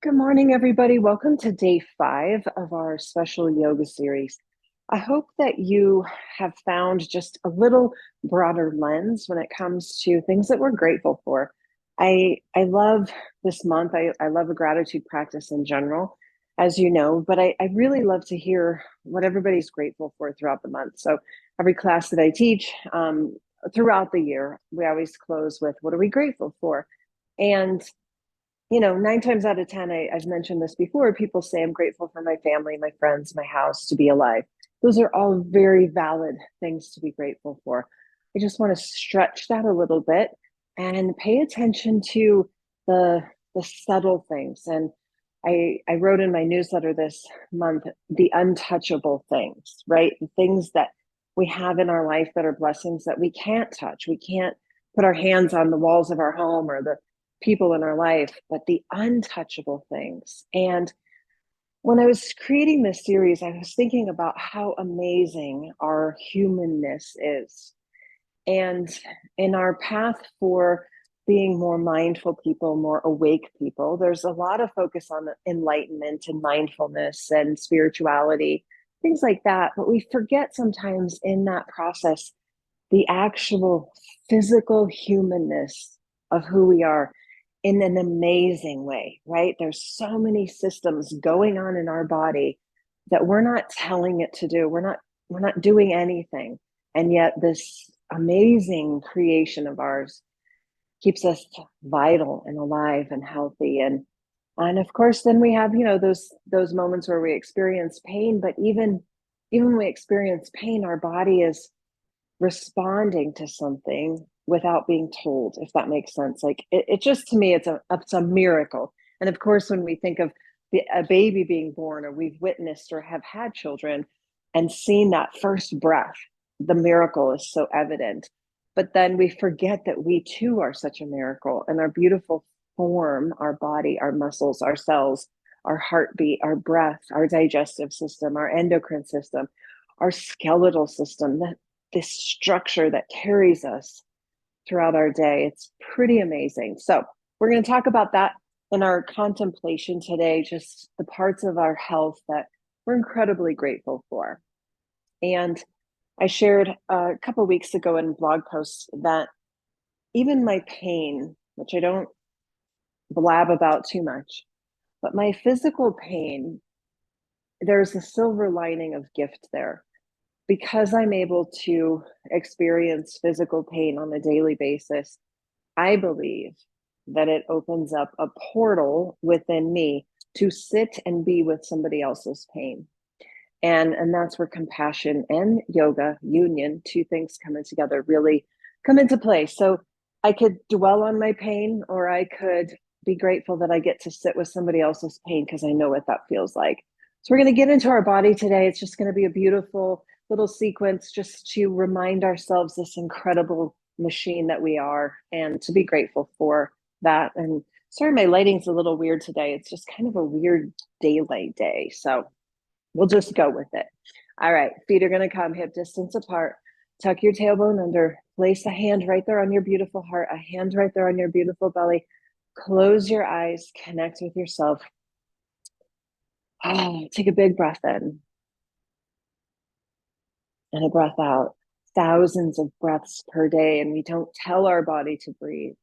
Good morning, everybody. Welcome to day 5 of our special yoga series. I hope that you have found just a little broader lens when it comes to things that we're grateful for. I love this month. I love a gratitude practice in general, as you know, but I really love to hear what everybody's grateful for throughout the month. So every class that I teach throughout the year, we always close with, what are we grateful for? And 9 times out of 10, I've mentioned this before, people say, I'm grateful for my family, my friends, my house, to be alive. Those are all very valid things to be grateful for. I just want to stretch that a little bit and pay attention to the, the subtle things. And I wrote in my newsletter this month, the untouchable things, right? The things that we have in our life that are blessings that we can't touch. We can't put our hands on the walls of our home or the people in our life, but the untouchable things. And when I was creating this series, I was thinking about how amazing our humanness is. And in our path for being more mindful people, more awake people, there's a lot of focus on enlightenment and mindfulness and spirituality, things like that. But we forget sometimes in that process the actual physical humanness of who we are in an amazing way, right? There's so many systems going on in our body that we're not telling it to do. We're not doing anything. And yet this amazing creation of ours keeps us vital and alive and healthy. And of course, then we have, those moments where we experience pain, but even when we experience pain, our body is responding to something without being told, if that makes sense. Like it just, to me, it's a miracle. And of course, when we think of a baby being born, or we've witnessed or have had children and seen that first breath, the miracle is so evident. But then we forget that we too are such a miracle, and our beautiful form, our body, our muscles, our cells, our heartbeat, our breath, our digestive system, our endocrine system, our skeletal system, that this structure that carries us throughout our day. It's pretty amazing. So we're going to talk about that in our contemplation today, just the parts of our health that we're incredibly grateful for. And I shared a couple of weeks ago in blog posts that even my pain, which I don't blab about too much, but my physical pain, there's a silver lining of gift there. Because I'm able to experience physical pain on a daily basis, I believe that it opens up a portal within me to sit and be with somebody else's pain. And that's where compassion and yoga union, two things coming together, really come into play. So I could dwell on my pain, or I could be grateful that I get to sit with somebody else's pain because I know what that feels like. So we're going to get into our body today. It's just going to be a beautiful little sequence just to remind ourselves this incredible machine that we are, and to be grateful for that. And sorry, my lighting's a little weird today. It's just kind of a weird daylight day. So we'll just go with it. All right, feet are going to come hip distance apart. Tuck your tailbone under. Place a hand right there on your beautiful heart, a hand right there on your beautiful belly. Close your eyes, connect with yourself. Take a big breath in and a breath out. Thousands of breaths per day, and we don't tell our body to breathe.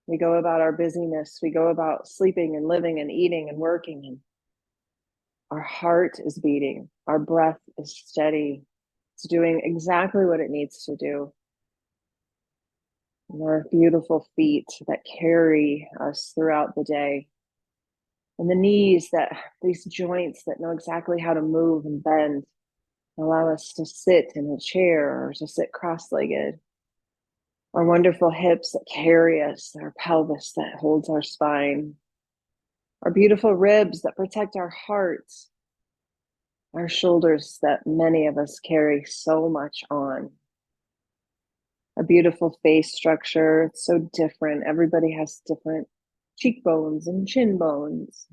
We go about our busyness. We go about sleeping and living and eating and working, and our heart is beating. Our breath is steady. It's doing exactly what it needs to do. And our beautiful feet that carry us throughout the day. And the knees, these joints that know exactly how to move and bend, allow us to sit in a chair or to sit cross-legged. Our wonderful hips that carry us, our pelvis that holds our spine, our beautiful ribs that protect our hearts, our shoulders that many of us carry so much on. A beautiful face structure. It's so different. Everybody has different cheekbones and chin bones,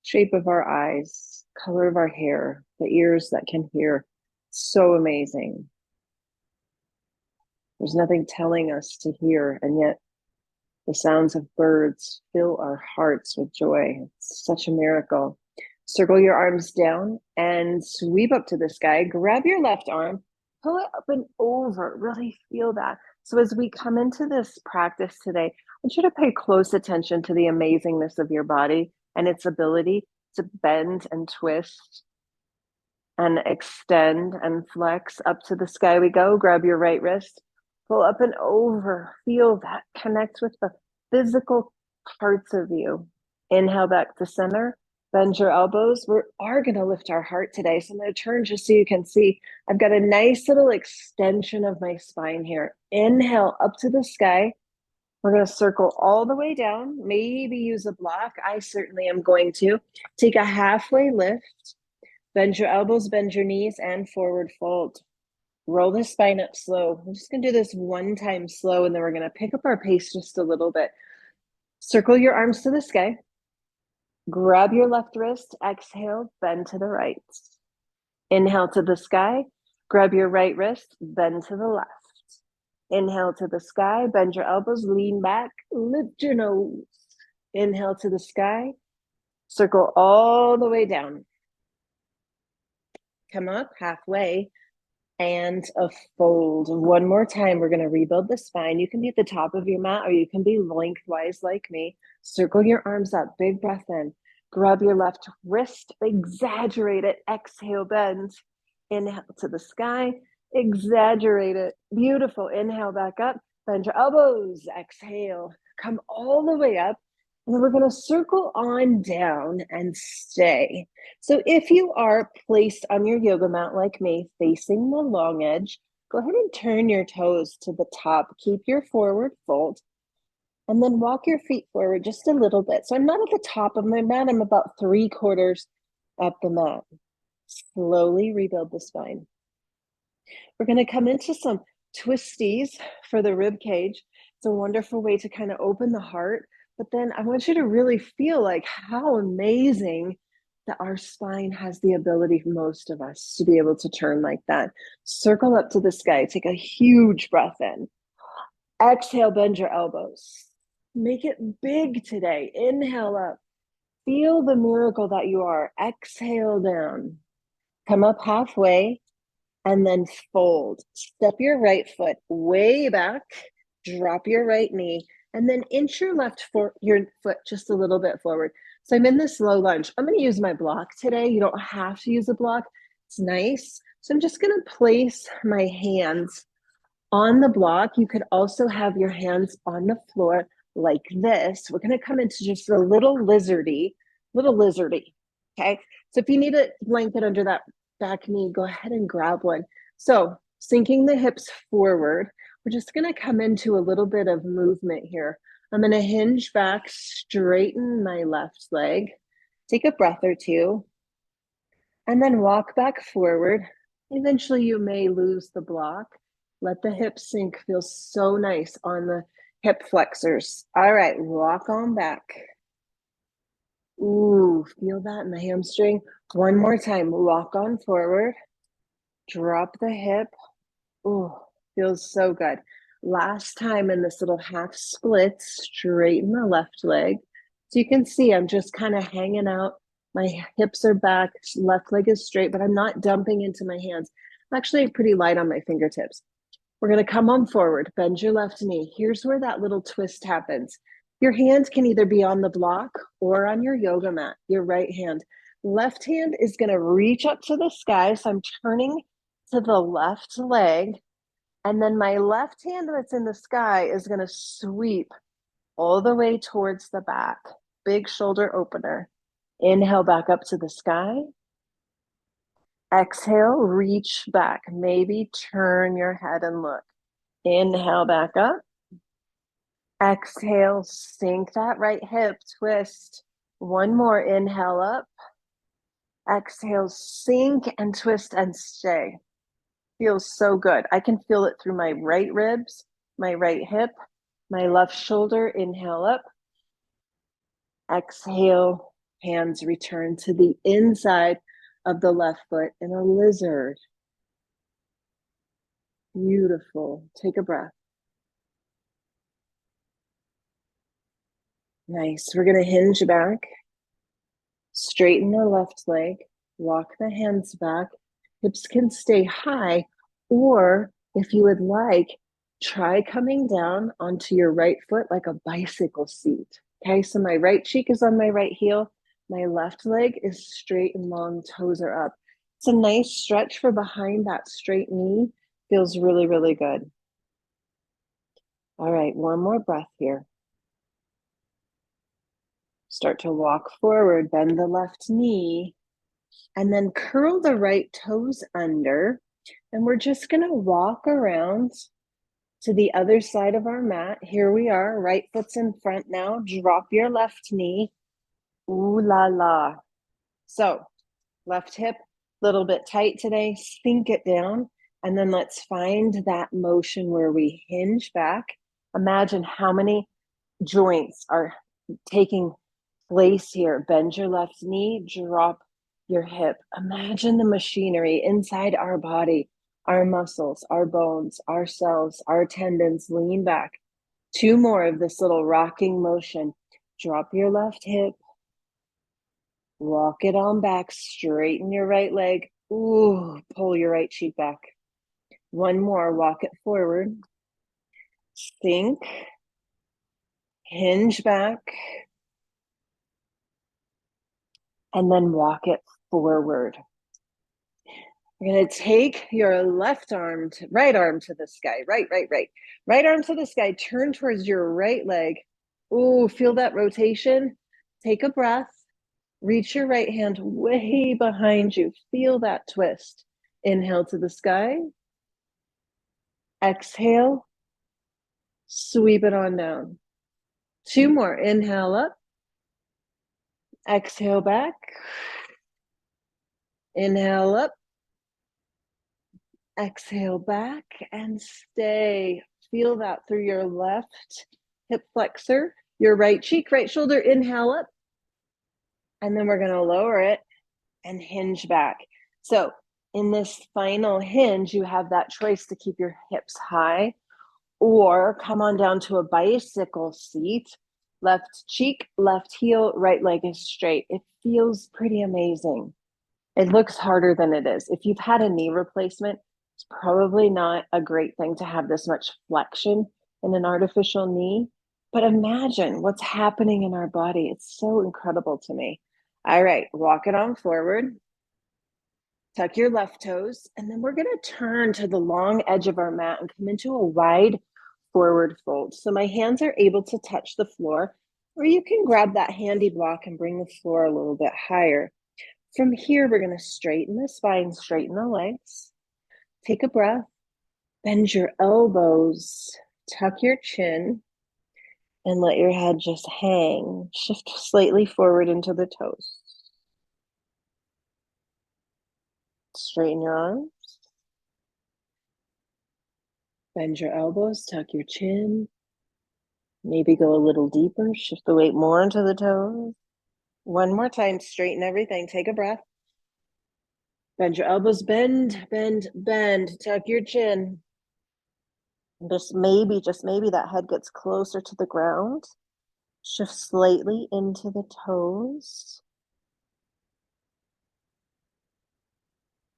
shape of our eyes, color of our hair, the ears that can hear. So amazing. There's nothing telling us to hear, and yet The sounds of birds fill our hearts with joy. It's such a miracle. Circle your arms down and sweep up to the sky. Grab your left arm, pull it up and over. Really feel that. So as we come into this practice today, I want you to pay close attention to the amazingness of your body and its ability to bend and twist and extend and flex. Up to the sky we go. Grab your right wrist, pull up and over. Feel that. Connect with the physical parts of you. Inhale back to center. Bend your elbows. We are going to lift our heart today. So I'm going to turn just so you can see. I've got a nice little extension of my spine here. Inhale up to the sky. We're going to circle all the way down. Maybe use a block. I certainly am going to. Take a halfway lift. Bend your elbows, bend your knees, and forward fold. Roll the spine up slow. I'm just going to do this one time slow, and then we're going to pick up our pace just a little bit. Circle your arms to the sky. Grab your left wrist. Exhale, bend to the right. Inhale to the sky. Grab your right wrist, bend to the left. Inhale to the sky, bend your elbows, lean back, lift your nose. Inhale to the sky. Circle all the way down. Come up halfway and a fold. One more time, we're going to rebuild the spine. You can be at the top of your mat or you can be lengthwise like me. Circle your arms up, big breath in. Grab your left wrist, exaggerate it. Exhale, bend. Inhale to the sky, exaggerate it. Beautiful. Inhale back up, bend your elbows. Exhale, come all the way up. And then we're going to circle on down and stay. So if you are placed on your yoga mat like me, facing the long edge, go ahead and turn your toes to the top. Keep your forward fold. And then walk your feet forward just a little bit. So I'm not at the top of my mat. I'm about 3/4 up the mat. Slowly rebuild the spine. We're going to come into some twisties for the rib cage. It's a wonderful way to kind of open the heart. But then I want you to really feel like how amazing that our spine has the ability for most of us to be able to turn like that. Circle up to the sky. Take a huge breath in. Exhale, bend your elbows. Make it big today. Inhale up. Feel the miracle that you are. Exhale down. Come up halfway and then fold. Step your right foot way back. Drop your right knee and then inch your your foot just a little bit forward. So I'm in this low lunge. I'm going to use my block today. You don't have to use a block. It's nice. So I'm just going to place my hands on the block. You could also have your hands on the floor like this. We're going to come into just a little lizardy. Okay. So if you need a blanket under that back knee, go ahead and grab one. So sinking the hips forward, we're just going to come into a little bit of movement here. I'm going to hinge back, straighten my left leg, take a breath or two, and then walk back forward. Eventually you may lose the block. Let the hips sink. Feels so nice on the hip flexors. All right, walk on back. Ooh, feel that in the hamstring. One more time, walk on forward. Drop the hip. Ooh, feels so good. Last time in this little half split, straighten the left leg. So you can see I'm just kind of hanging out. My hips are back, left leg is straight, but I'm not dumping into my hands. I'm actually pretty light on my fingertips. We're going to come on forward, bend your left knee. Here's where that little twist happens. Your hand can either be on the block or on your yoga mat, your right hand. Left hand is going to reach up to the sky. So I'm turning to the left leg. And then my left hand that's in the sky is going to sweep all the way towards the back. Big shoulder opener. Inhale back up to the sky. Exhale, reach back. Maybe turn your head and look. Inhale back up. Exhale, sink that right hip, twist. One more, inhale up. Exhale, sink and twist and stay. Feels so good. I can feel it through my right ribs, my right hip, my left shoulder. Inhale up. Exhale, hands return to the inside of the left foot in a lizard. Beautiful. Take a breath. Nice. We're going to hinge back, straighten the left leg, walk the hands back. Hips can stay high, or if you would like, try coming down onto your right foot like a bicycle seat. Okay, so my right cheek is on my right heel. My left leg is straight and long, toes are up. It's a nice stretch for behind that straight knee. Feels really, really good. All right, one more breath here. Start to walk forward, bend the left knee, and then curl the right toes under. And we're just going to walk around to the other side of our mat. Here we are, right foot's in front now. Drop your left knee. Ooh la la. So, left hip, a little bit tight today. Sink it down. And then let's find that motion where we hinge back. Imagine how many joints are taking place here. Bend your left knee, drop your hip. Imagine the machinery inside our body, our muscles, our bones, our cells, our tendons. Lean back. Two more of this little rocking motion. Drop your left hip. Walk it on back. Straighten your right leg. Ooh, pull your right cheek back. One more. Walk it forward. Sink. Hinge back. And then walk it forward. You're going to take your right arm to the sky. Right arm to the sky. Turn towards your right leg. Ooh, feel that rotation. Take a breath. Reach your right hand way behind you. Feel that twist. Inhale to the sky. Exhale. Sweep it on down. Two more. Inhale up. Exhale back. Inhale up. Exhale back and stay. Feel that through your left hip flexor, your right cheek, right shoulder. Inhale up. And then we're going to lower it and hinge back. So in this final hinge, you have that choice to keep your hips high or come on down to a bicycle seat. Left cheek, left heel, right leg is straight. It feels pretty amazing. It looks harder than it is. If you've had a knee replacement, it's probably not a great thing to have this much flexion in an artificial knee. But imagine what's happening in our body. It's so incredible to me. All right, walk it on forward. Tuck your left toes. And then we're going to turn to the long edge of our mat and come into a wide forward fold. So my hands are able to touch the floor, or you can grab that handy block and bring the floor a little bit higher. From here, we're going to straighten the spine, straighten the legs. Take a breath. Bend your elbows. Tuck your chin. And let your head just hang. Shift slightly forward into the toes. Straighten your arms. Bend your elbows. Tuck your chin. Maybe go a little deeper. Shift the weight more into the toes. One more time. Straighten everything. Take a breath. Bend your elbows, bend, bend, bend. Tuck your chin. Just maybe that head gets closer to the ground. Shift slightly into the toes.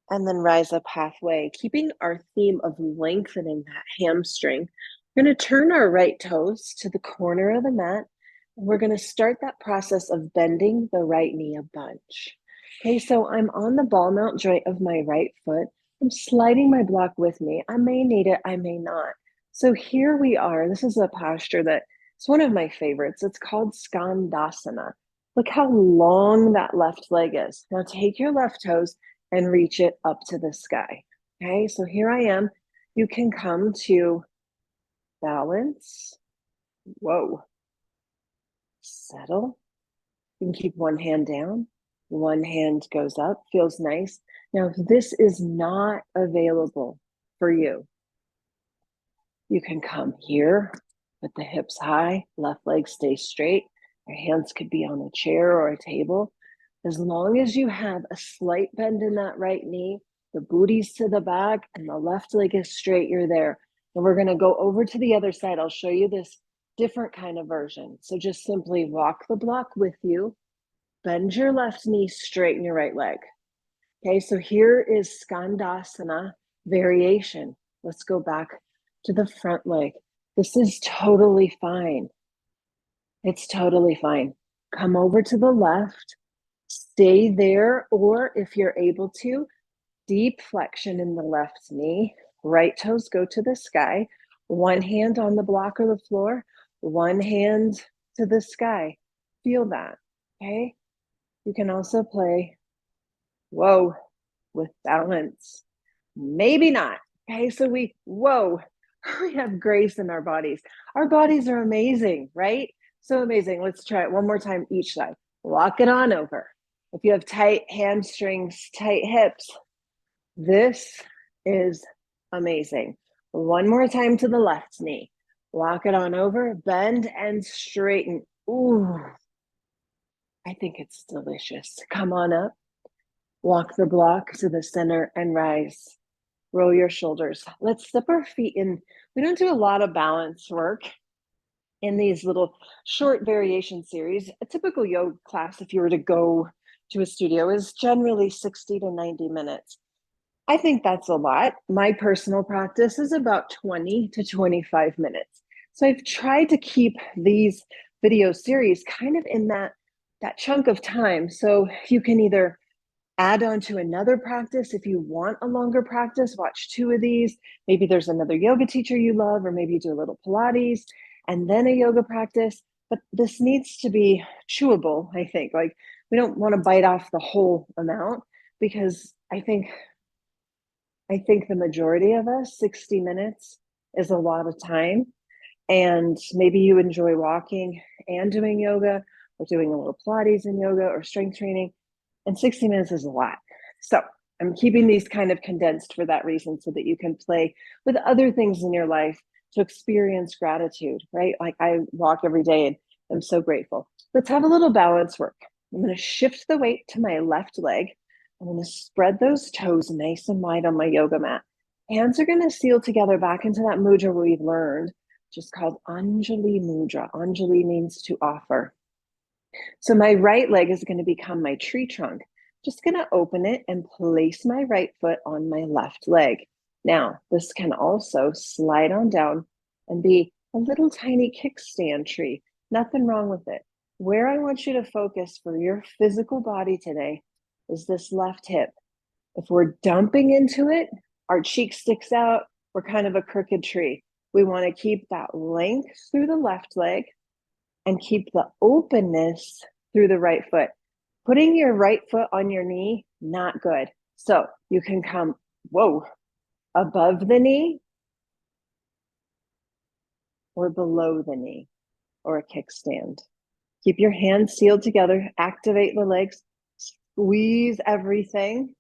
And then rise up halfway, keeping our theme of lengthening that hamstring. We're going to turn our right toes to the corner of the mat. And we're going to start that process of bending the right knee a bunch. Okay, so I'm on the ball mount joint of my right foot. I'm sliding my block with me. I may need it, I may not. So here we are. This is a posture that is one of my favorites. It's called Skandasana. Look how long that left leg is. Now take your left toes and reach it up to the sky. Okay, so here I am. You can come to balance. Whoa. Settle. You can keep one hand down. One hand goes up. Feels nice. Now, if this is not available for you, you can come here with the hips high, left leg stays straight. Your hands could be on a chair or a table. As long as you have a slight bend in that right knee, the booty's to the back, and the left leg is straight, you're there. And we're going to go over to the other side. I'll show you this different kind of version. So just simply walk the block with you, bend your left knee, straighten your right leg. Okay, so here is Skandasana variation. Let's go back to the front leg. This is totally fine. It's totally fine. Come over to the left, stay there, or if you're able to, deep flexion in the left knee, right toes go to the sky, one hand on the block or the floor, one hand to the sky. Feel that, okay? You can also play, whoa, with balance. Maybe not, okay? So we have grace in our bodies. Our bodies are amazing, right? So amazing. Let's try it one more time each side. Walk it on over. If you have tight hamstrings, tight hips, this is amazing. One more time to the left knee. Walk it on over, bend and straighten. Ooh, I think it's delicious. Come on up. Walk the block to the center and rise. Roll your shoulders. Let's step our feet in. We don't do a lot of balance work in these little short variation series. A typical yoga class, if you were to go to a studio, is generally 60 to 90 minutes. I think that's a lot. My personal practice is about 20 to 25 minutes. So I've tried to keep these video series kind of in that chunk of time. So you can either add on to another practice. If you want a longer practice, watch 2 of these. Maybe there's another yoga teacher you love, or maybe you do a little Pilates and then a yoga practice. But this needs to be chewable, I think. Like, we don't want to bite off the whole amount, because I think the majority of us, 60 minutes is a lot of time. And maybe you enjoy walking and doing yoga, or doing a little Pilates and yoga or strength training. And 60 minutes is a lot. So I'm keeping these kind of condensed for that reason, so that you can play with other things in your life to experience gratitude, right? Like, I walk every day and I'm so grateful. Let's have a little balance work. I'm going to shift the weight to my left leg. I'm going to spread those toes nice and wide on my yoga mat. Hands are going to seal together back into that mudra we've learned, which is called Anjali Mudra. Anjali means to offer. So my right leg is going to become my tree trunk. Just going to open it and place my right foot on my left leg. Now, this can also slide on down and be a little tiny kickstand tree. Nothing wrong with it. Where I want you to focus for your physical body today is this left hip. If we're dumping into it, our cheek sticks out, we're kind of a crooked tree. We want to keep that length through the left leg and keep the openness through the right foot. Putting your right foot on your knee, not good. So you can come, above the knee or below the knee, or a kickstand. Keep your hands sealed together, activate the legs, squeeze everything,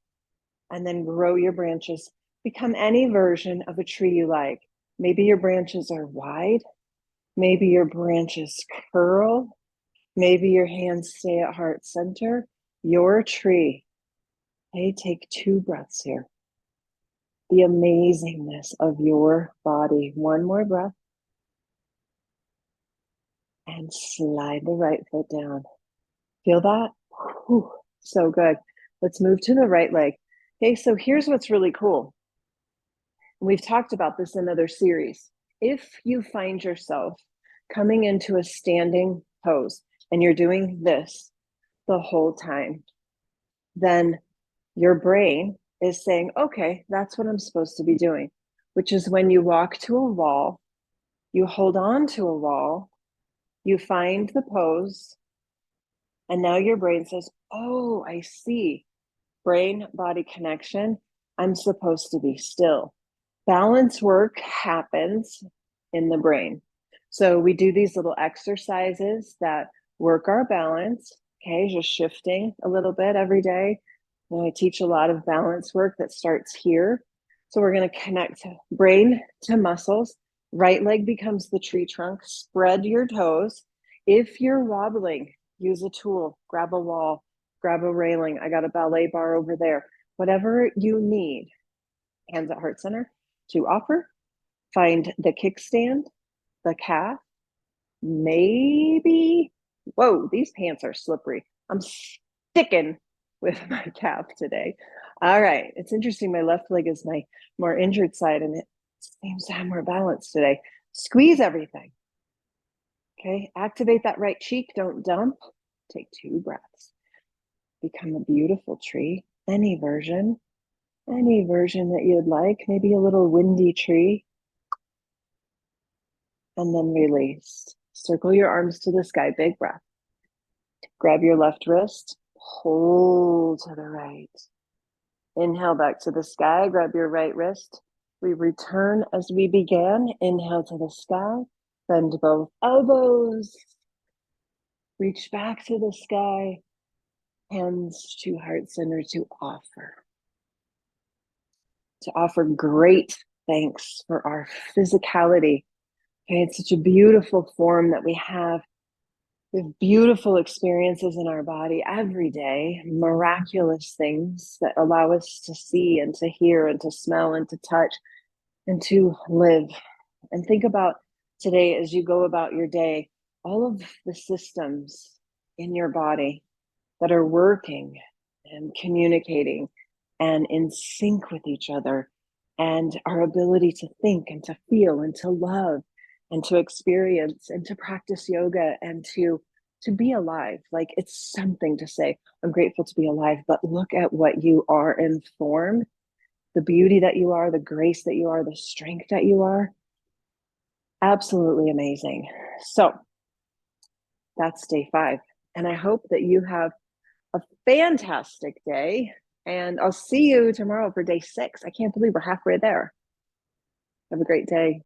and then grow your branches. Become any version of a tree you like. Maybe your branches are wide. Maybe your branches curl. Maybe your hands stay at heart center. Your tree. Hey, take 2 breaths here. The amazingness of your body. One more breath. And slide the right foot down. Feel that? Whew, so good. Let's move to the right leg. Okay, so here's what's really cool. We've talked about this in other series. If you find yourself coming into a standing pose and you're doing this the whole time, then your brain is saying, okay, that's what I'm supposed to be doing, which is when you walk to a wall, you hold on to a wall, you find the pose, and now your brain says, oh, I see. Brain-body connection. I'm supposed to be still. Balance work happens in the brain. So we do these little exercises that work our balance, okay, just shifting a little bit every day. And I teach a lot of balance work that starts here. So we're going to connect brain to muscles. Right leg becomes the tree trunk. Spread your toes. If you're wobbling, use a tool, grab a wall, grab a railing. I got a ballet bar over there. Whatever you need, hands at heart center to offer. Find the kickstand, the calf, maybe, whoa, these pants are slippery. I'm sticking with my calf today. All right, it's interesting. My left leg is my more injured side, and it seems to have more balance today. Squeeze everything. Okay, activate that right cheek. Don't dump. Take 2 breaths. Become a beautiful tree. Any version that you'd like. Maybe a little windy tree. And then release. Circle your arms to the sky. Big breath. Grab your left wrist. Pull to the right. Inhale back to the sky. Grab your right wrist. We return as we began. Inhale to the sky. Bend both elbows. Reach back to the sky. Hands to heart center to offer. To offer great thanks for our physicality. Okay, it's such a beautiful form that we have. We have beautiful experiences in our body every day, miraculous things that allow us to see and to hear and to smell and to touch and to live. And think about today as you go about your day, all of the systems in your body that are working and communicating and in sync with each other, and our ability to think and to feel and to love and to experience and to practice yoga and to be alive. Like, it's something to say, I'm grateful to be alive, but look at what you are in form, the beauty that you are, the grace that you are, the strength that you are. Absolutely amazing. So that's day 5. And I hope that you have a fantastic day. And I'll see you tomorrow for day 6. I can't believe we're halfway there. Have a great day.